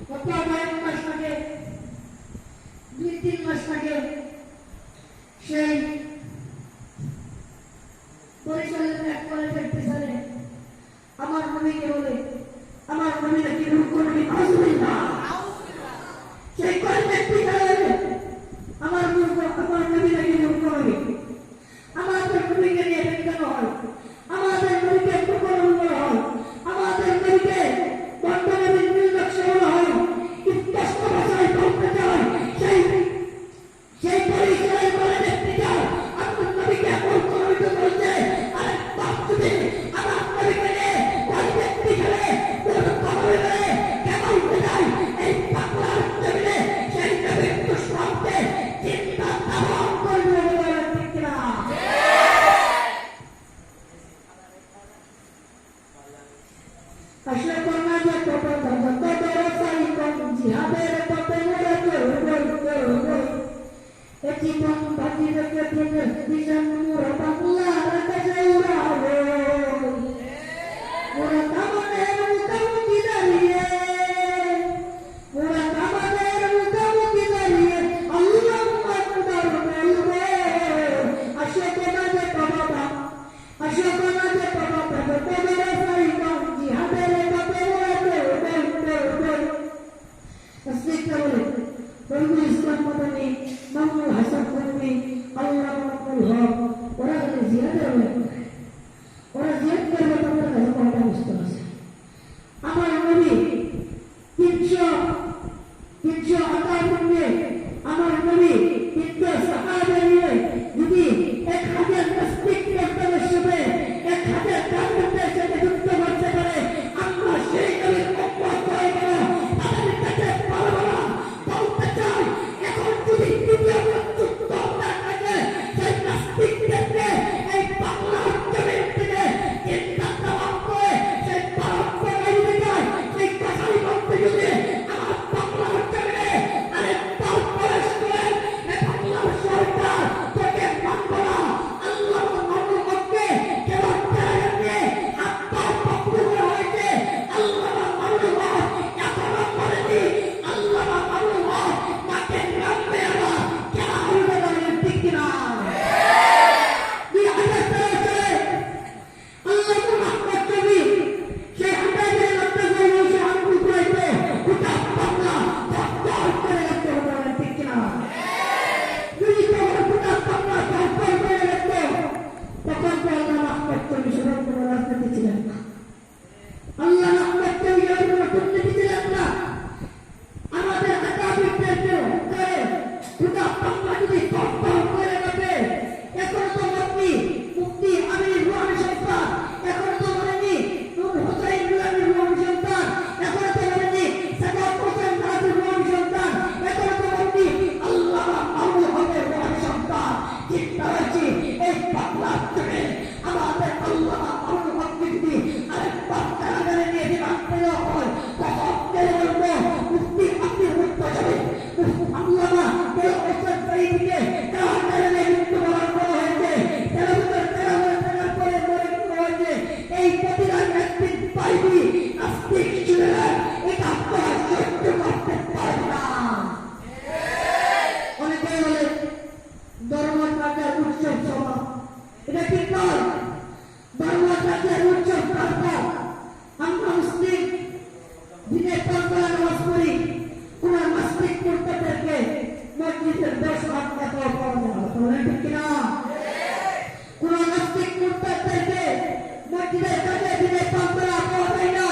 কত 1 মাস আগে 2-3 মাস আগে সেই পরিচালকের এক কলেজের পিছনে আমার নবীকে বলে আমার নবী নাকি রূপ করবি না সেই কলেজের পিছনে আমার নবী নাকি রূপ করবি আমাদের নবীকে নিয়ে কেন হয় আমাদের নবীকে প্রকরণ করা হয় আমাদের নবীকে বর্তমানে নির্লক্ষ্য করা হয় স্পষ্ট ভাষায় বলতে চাই সেই পরিচয় কলেজের পিছনে আপনার নবীকে এমন প্রকরণ করছে আর বাপ যদি আমার নবীকে নিয়ে কলেজের পিছনে কেমন বোঝায় এই বাংলার জমিনে সেই নবীর দুষ্কর্মকে চিন্তা ধারণ করবে ঠিক না আসলে করোনা যে কত ব্যবসায়ী জিহাদের কত জীবন বাজি রেখে দিলেন মোরা বাংলার কাছে উড়াবো ওরা কামানের মুখোমুখি দাঁড়িয়ে আল্লাহ আকবার বলবো আসলে কোনা যে বাবা আসলে কোনা যে বাবা ব্যবসায়ী জিহাদের বন্ধু ইসলাম মাদানী মামুনুল হাসান কর্মী আল্লাহ মামুনুল হক ওরা যদি জিহাদের ওরা জিহাদ করবে তাদের কাছে কয়টা বুঝতে আছে আমার নবী 358 নিয়ে আমার নবী 300 সাহাবা নিয়ে যদি 1000 নাস্তিক প্রস্তাবের সাথে 1000 কাফেরদের সাথে যুদ্ধ করতে পারে আমরা সেই নবীর উম্মত হয়ে গেল তাদের কাছে পারবো না বলতে চাই এখন যদি দ্বিতীয় যুদ্ধ না থাকে সেই নাস্তিকদেরকে এই বাংলার জমিন থেকে চিন্তা ধারণ করে সেই পারস্পরিক যায় সেই কথাই বলতে যদি আমার বাংলার জমিনে আরেকবার প্রবেশ করেন এই বাংলার সরকার তোকে মানব না আল্লাহ মানবকে কেবল তারা নিয়ে আপনার পক্ষ করা হয়েছে আল্লাহ মানব এখনো করেনি আল্লাহ মানব তাকে নামবে না কেন হইবে না ঠিক কিনা কোন নাস্তিক মুরতাদদেরকে মসজিদের কাছে দিনে 5 বেলা খাওয়া যায় না